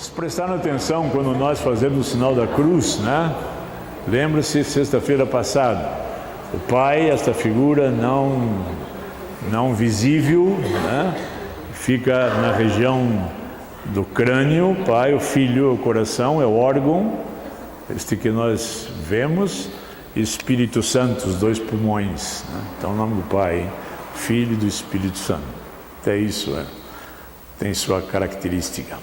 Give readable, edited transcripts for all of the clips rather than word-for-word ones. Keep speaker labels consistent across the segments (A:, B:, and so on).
A: Vocês prestaram atenção quando nós fazemos o sinal da cruz, né? Lembra-se, sexta-feira passada, o Pai, esta figura não visível, né? Fica na região do crânio, o Pai, o Filho, o coração, é o órgão, este que nós vemos, e Espírito Santo, os dois pulmões, né? Então o nome do Pai, Filho e do Espírito Santo. Até isso tem sua característica.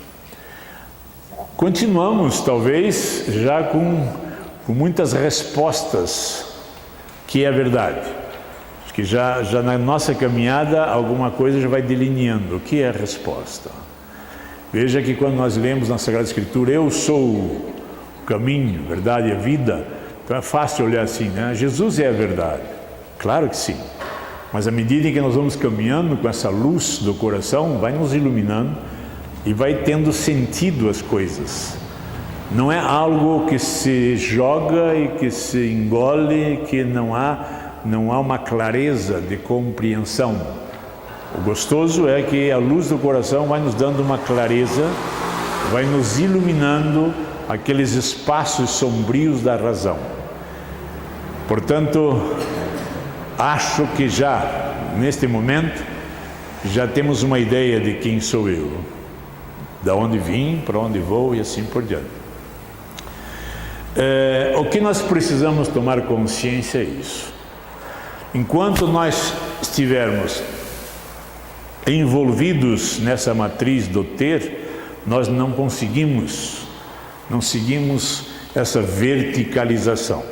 A: Continuamos, talvez, já com muitas respostas, que é a verdade. Acho que já na nossa caminhada, alguma coisa já vai delineando o que é a resposta. Veja que quando nós lemos na Sagrada Escritura, eu sou o caminho, a verdade e a vida, então é fácil olhar assim, né? Jesus é a verdade. Claro que sim. Mas à medida em que nós vamos caminhando com essa luz do coração, vai nos iluminando e vai tendo sentido as coisas. Não é algo que se joga e que se engole, que não há uma clareza de compreensão. O gostoso é que a luz do coração vai nos dando uma clareza, vai nos iluminando aqueles espaços sombrios da razão. Portanto, acho que já, neste momento, já temos uma ideia de quem sou eu, de onde vim, para onde vou e assim por diante. O que nós precisamos tomar consciência é isso. Enquanto nós estivermos envolvidos nessa matriz do ter, nós não seguimos essa verticalização.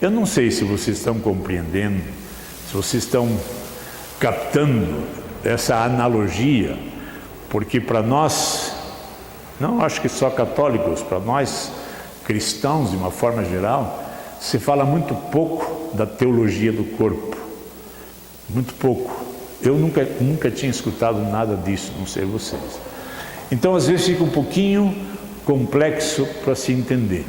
A: Eu não sei se vocês estão compreendendo, se vocês estão captando essa analogia, porque para nós, não acho que só católicos, para nós cristãos de uma forma geral, se fala muito pouco da teologia do corpo, muito pouco. Eu nunca tinha escutado nada disso, não sei vocês. Então às vezes fica um pouquinho complexo para se entender.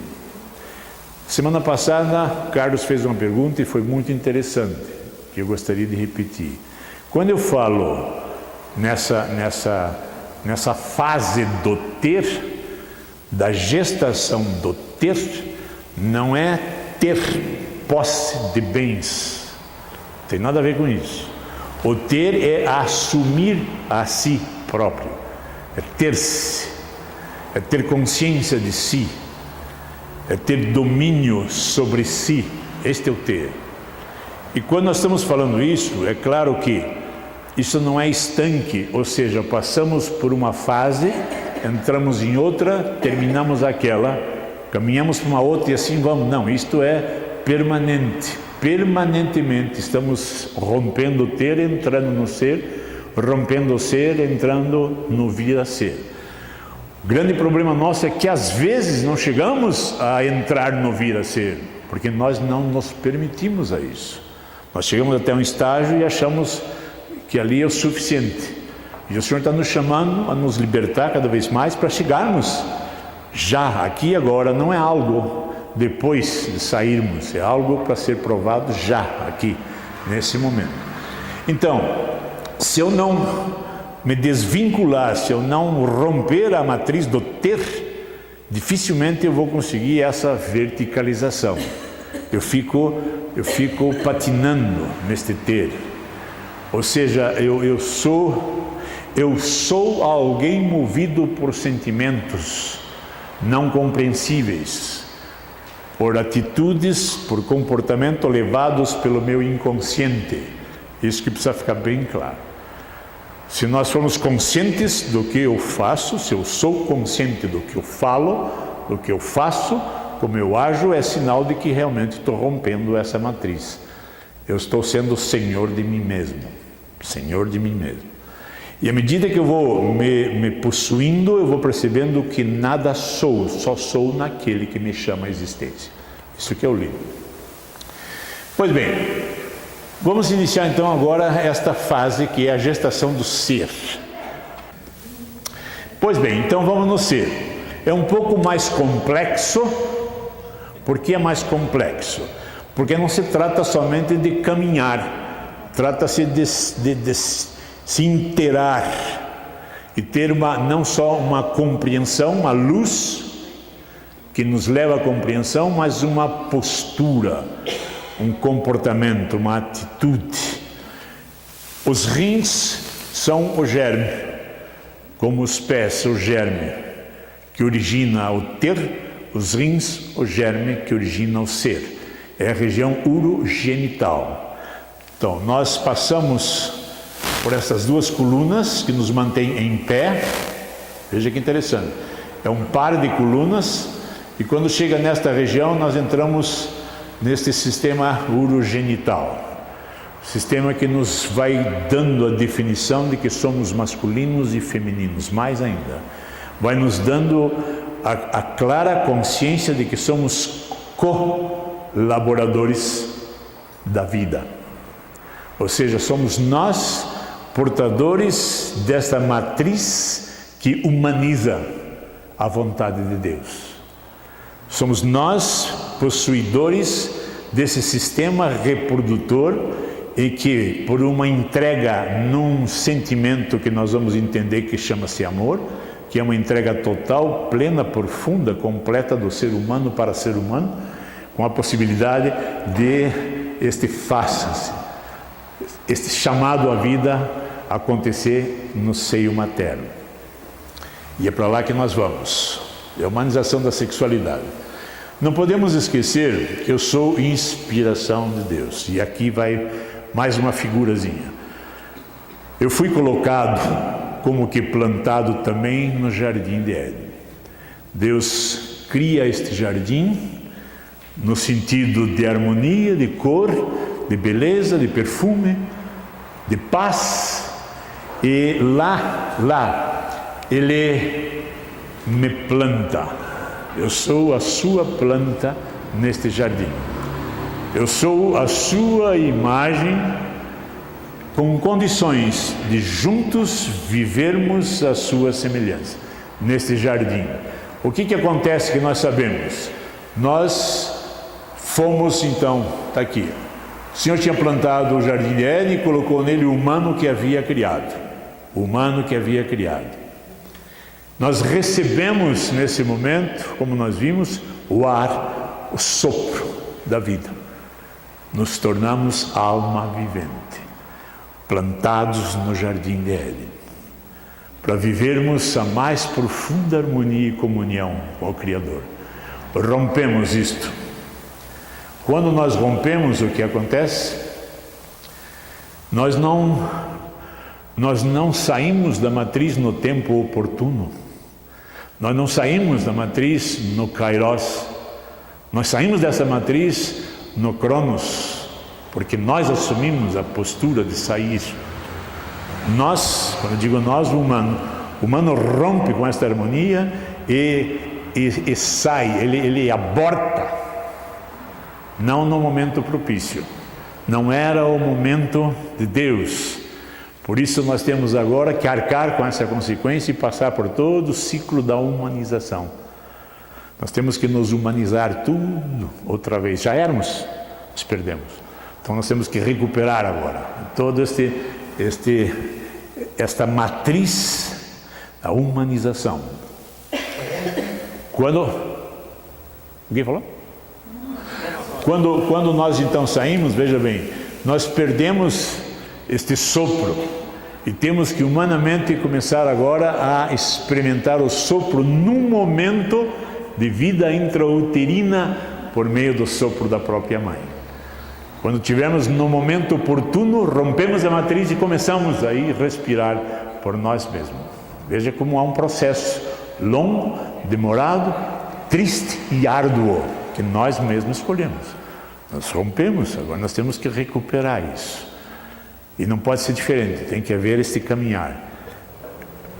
A: Semana passada, Carlos fez uma pergunta e foi muito interessante, que eu gostaria de repetir. Quando eu falo nessa fase do ter, da gestação do ter, não é ter posse de bens, não tem nada a ver com isso. O ter é assumir a si próprio, é ter-se, é ter consciência de si, é ter domínio sobre si. Este é o ter. E quando nós estamos falando isso, é claro que isso não é estanque, ou seja, passamos por uma fase, entramos em outra, terminamos aquela, caminhamos para uma outra e assim vamos. Não, isto é permanente. Permanentemente estamos rompendo o ter, entrando no ser, rompendo o ser, entrando no vir a ser. O grande problema nosso é que às vezes não chegamos a entrar no vir a ser, porque nós não nos permitimos a isso. Nós chegamos até um estágio e achamos que ali é o suficiente. E o Senhor está nos chamando a nos libertar cada vez mais para chegarmos já, aqui e agora. Não é algo depois de sairmos, é algo para ser provado já, aqui, nesse momento. Então, se eu não me desvincular, se eu não romper a matriz do ter, dificilmente eu vou conseguir essa verticalização. Eu fico patinando neste ter. Ou seja, eu sou alguém movido por sentimentos não compreensíveis, por atitudes, por comportamento levados pelo meu inconsciente. Isso que precisa ficar bem claro. Se nós formos conscientes do que eu faço, se eu sou consciente do que eu falo, do que eu faço, como eu ajo, é sinal de que realmente estou rompendo essa matriz. Eu estou sendo senhor de mim mesmo. Senhor de mim mesmo. E à medida que eu vou me possuindo, eu vou percebendo que nada sou, só sou naquele que me chama à existência. Isso que eu li. Pois bem, vamos iniciar então agora esta fase que é a gestação do ser. Pois bem, então vamos no ser. É um pouco mais complexo. Por que é mais complexo? Porque não se trata somente de caminhar, trata-se de se inteirar. e ter não só uma compreensão, uma luz que nos leva à compreensão, mas uma postura, um comportamento, uma atitude. Os rins são o germe, como os pés, o germe que origina o ter, os rins, o germe que origina o ser. É a região urogenital. Então, nós passamos por essas duas colunas que nos mantêm em pé. Veja que interessante. É um par de colunas e quando chega nesta região nós entramos neste sistema urogenital. Sistema que nos vai dando a definição de que somos masculinos e femininos, mais ainda. Vai nos dando a clara consciência de que somos colaboradores da vida. Ou seja, somos nós portadores desta matriz que humaniza a vontade de Deus. Somos nós possuidores desse sistema reprodutor e que, por uma entrega num sentimento que nós vamos entender que chama-se amor, que é uma entrega total, plena, profunda, completa do ser humano para ser humano, com a possibilidade de este chamado à vida acontecer no seio materno. E é para lá que nós vamos. É a humanização da sexualidade. Não podemos esquecer que eu sou inspiração de Deus. E aqui vai mais uma figurazinha. Eu fui colocado como que plantado também no jardim de Éden. Deus cria este jardim no sentido de harmonia, de cor, de beleza, de perfume, de paz. E lá, Ele me planta. Eu sou a sua planta neste jardim. Eu sou a sua imagem com condições de juntos vivermos a sua semelhança neste jardim. O que acontece que nós sabemos? Nós fomos então, está aqui. O Senhor tinha plantado o jardim de Éden e colocou nele o humano que havia criado. O humano que havia criado. Nós recebemos nesse momento, como nós vimos, o ar, o sopro da vida. Nos tornamos alma vivente, plantados no jardim de Éden, para vivermos a mais profunda harmonia e comunhão com o Criador. Rompemos isto. Quando nós rompemos, o que acontece? Nós não saímos da matriz no tempo oportuno. Nós não saímos da matriz no Kairos. Nós saímos dessa matriz no Cronos, porque nós assumimos a postura de sair. Nós, quando eu digo nós, o humano rompe com esta harmonia e sai, ele aborta. Não no momento propício. Não era o momento de Deus. Por isso nós temos agora que arcar com essa consequência e passar por todo o ciclo da humanização. Nós temos que nos humanizar tudo outra vez. Já éramos, nós perdemos. Então nós temos que recuperar agora todo esta matriz da humanização. Alguém falou? Quando nós então saímos, veja bem, nós perdemos este sopro e temos que humanamente começar agora a experimentar o sopro num momento de vida intrauterina por meio do sopro da própria mãe. Quando tivermos no momento oportuno, rompemos a matriz e começamos a respirar por nós mesmos. Veja como há um processo longo, demorado, triste e árduo que nós mesmos escolhemos. Nós rompemos, agora nós temos que recuperar isso. E não pode ser diferente, tem que haver este caminhar.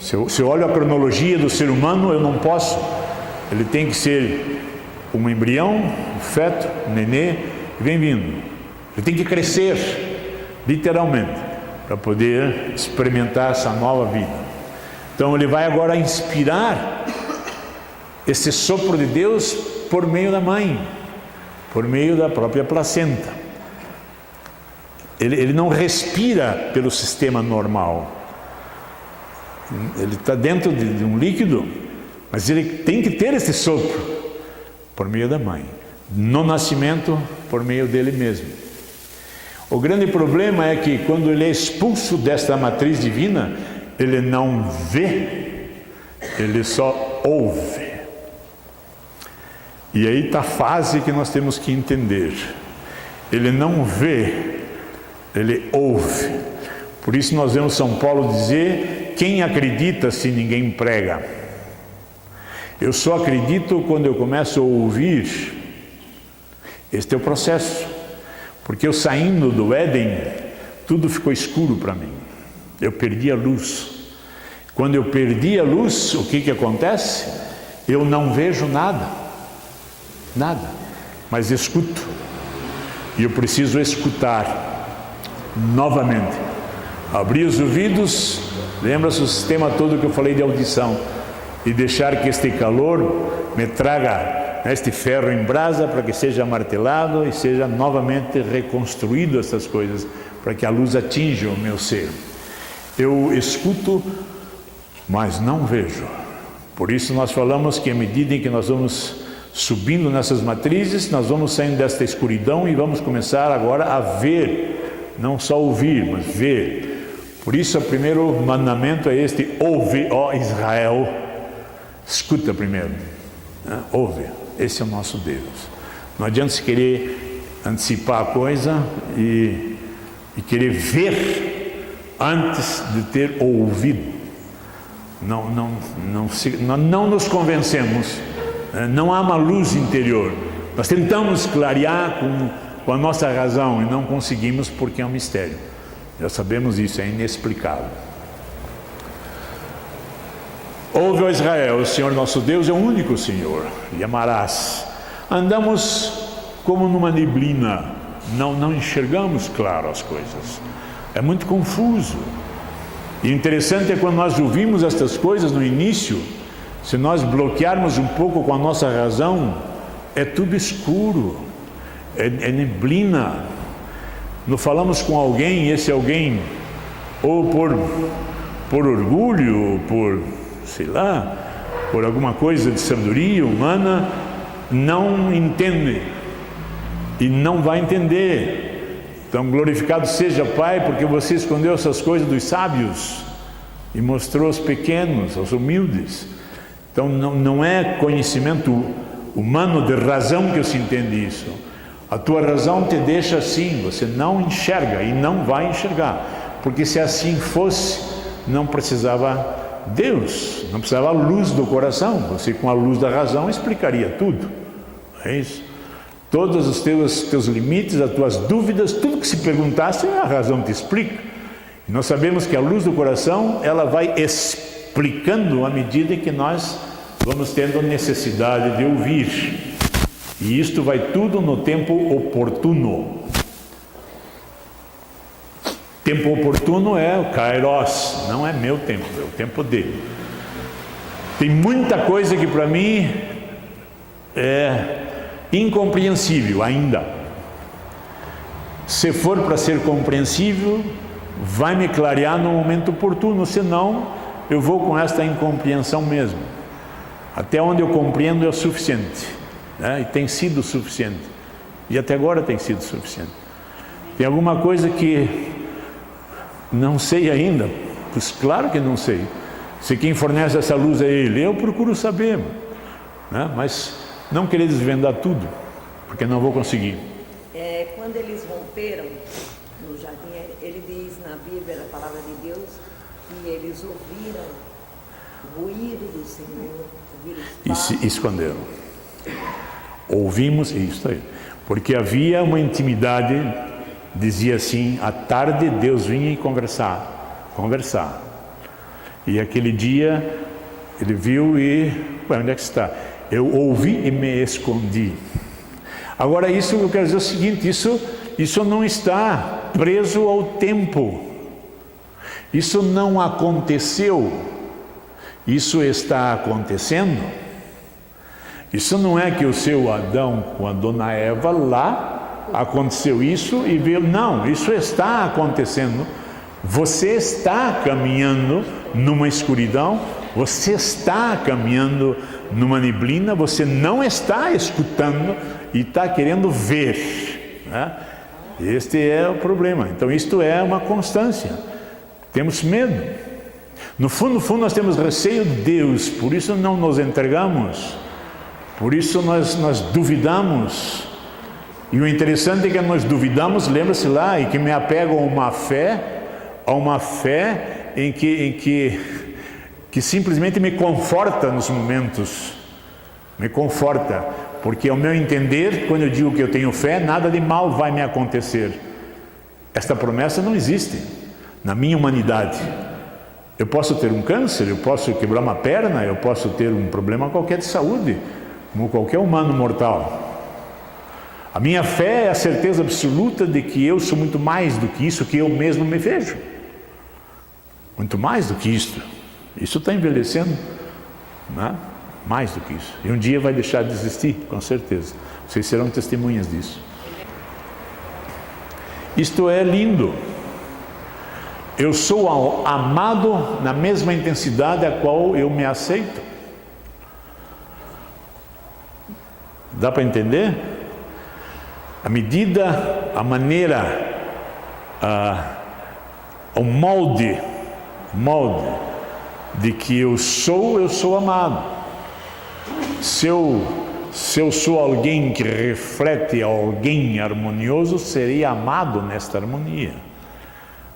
A: Se eu olho a cronologia do ser humano, eu não posso. Ele tem que ser um embrião, um feto, um nenê, e vem vindo. Ele tem que crescer, literalmente, para poder experimentar essa nova vida. Então ele vai agora inspirar esse sopro de Deus por meio da mãe, por meio da própria placenta. Ele não respira pelo sistema normal. Ele está dentro de um líquido, mas ele tem que ter esse sopro por meio da mãe. No nascimento, por meio dele mesmo. O grande problema é que quando ele é expulso desta matriz divina, ele não vê, ele só ouve. E aí está a fase que nós temos que entender. Ele não vê, ele ouve. Por isso nós vemos São Paulo dizer: quem acredita se ninguém prega? Eu só acredito quando eu começo a ouvir. Este é o processo. Porque eu saindo do Éden, tudo ficou escuro para mim. Eu perdi a luz. Quando eu perdi a luz, o que acontece? Eu não vejo nada. Nada. Mas escuto. E eu preciso escutar novamente. Abrir os ouvidos, lembra-se o sistema todo que eu falei de audição. E deixar que este calor me traga este ferro em brasa para que seja martelado e seja novamente reconstruído essas coisas, para que a luz atinja o meu ser. Eu escuto, mas não vejo. Por isso nós falamos que à medida em que nós vamos subindo nessas matrizes, nós vamos saindo desta escuridão e vamos começar agora a ver, não só ouvir, mas ver. Por isso o primeiro mandamento é este: ouve, ó Israel. Escuta primeiro, né? Ouve. Esse é o nosso Deus. Não adianta se querer antecipar a coisa e querer ver antes de ter ouvido. Não nos convencemos. Não há uma luz interior. Nós tentamos clarear com a nossa razão e não conseguimos, porque é um mistério. Já sabemos isso, é inexplicável. Ouve, ó Israel, o Senhor nosso Deus é o único Senhor, e amarás. Andamos como numa neblina, não enxergamos claro as coisas, é muito confuso. E interessante é quando nós ouvimos estas coisas no início, se nós bloquearmos um pouco com a nossa razão, é tudo escuro, é neblina. Não falamos com alguém, e esse alguém, ou por orgulho, ou por sei lá, por alguma coisa de sabedoria humana, não entende e não vai entender. Então, glorificado seja Pai, porque você escondeu essas coisas dos sábios e mostrou aos pequenos, aos humildes. Então, não é conhecimento humano de razão que se entende isso. A tua razão te deixa assim, você não enxerga e não vai enxergar, porque se assim fosse, não precisava Deus, não precisava a luz do coração. Você com a luz da razão explicaria tudo. É isso. Todos os teus limites, as tuas dúvidas, tudo que se perguntasse, a razão te explica. E nós sabemos que a luz do coração, ela vai explicando à medida que nós vamos tendo necessidade de ouvir. E isto vai tudo no tempo oportuno. Tempo oportuno é o Kairos, não é meu tempo, é o tempo dele. Tem muita coisa que para mim é incompreensível ainda. Se for para ser compreensível, vai me clarear no momento oportuno, senão eu vou com esta incompreensão mesmo. Até onde eu compreendo é o suficiente, né? E tem sido suficiente, e até agora tem sido suficiente. Tem alguma coisa que não sei ainda, pois claro que não sei. Se quem fornece essa luz é Ele, eu procuro saber, né? Mas não querer desvendar tudo, porque não vou conseguir.
B: Quando eles romperam no jardim, ele diz na Bíblia, a palavra de Deus, que eles ouviram o ruído do Senhor, ouviram
A: e se esconderam. Ouvimos isso aí, porque havia uma intimidade. Dizia assim: à tarde Deus vinha e conversar. E aquele dia ele viu e, onde é que está? Eu ouvi e me escondi. Agora isso eu quero dizer o seguinte: isso não está preso ao tempo. Isso não aconteceu. Isso está acontecendo. Isso não é que o seu Adão com a dona Eva lá aconteceu isso e veio. Não, isso está acontecendo Você está caminhando numa escuridão, você está caminhando numa neblina, você não está escutando e está querendo ver, né? Este é o problema. Então isto é uma constância. Temos medo. No fundo, nós temos receio de Deus, por isso não nos entregamos, por isso nós duvidamos. E o interessante é que nós duvidamos, lembra-se lá, e que me apego a uma fé em que simplesmente me conforta nos momentos, me conforta, porque ao meu entender, quando eu digo que eu tenho fé, nada de mal vai me acontecer. Esta promessa não existe na minha humanidade. Eu posso ter um câncer, eu posso quebrar uma perna, eu posso ter um problema qualquer de saúde, como qualquer humano mortal. A minha fé é a certeza absoluta de que eu sou muito mais do que isso que eu mesmo me vejo. Muito mais do que isso. Isso está envelhecendo, né? Mais do que isso. E um dia vai deixar de existir, com certeza. Vocês serão testemunhas disso. Isto é lindo. Eu sou amado na mesma intensidade a qual eu me aceito. Dá para entender? A medida, a maneira, o molde de que eu sou amado. Se eu sou alguém que reflete alguém harmonioso, serei amado nesta harmonia.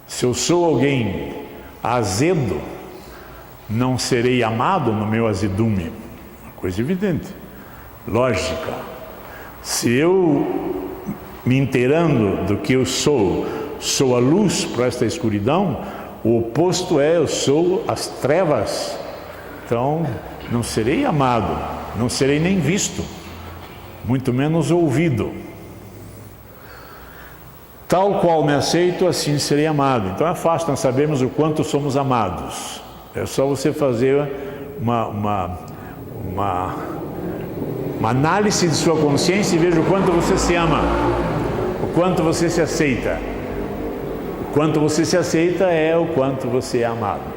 A: Se eu sou alguém azedo, não serei amado no meu azedume. Uma coisa evidente, lógica. Se eu, me inteirando do que eu sou a luz para esta escuridão, o oposto é eu sou as trevas. Então, não serei amado, não serei nem visto, muito menos ouvido. Tal qual me aceito, assim serei amado. Então é fácil, nós sabemos o quanto somos amados. É só você fazer uma análise de sua consciência e veja o quanto você se ama, o quanto você se aceita. O quanto você se aceita é o quanto você é amado.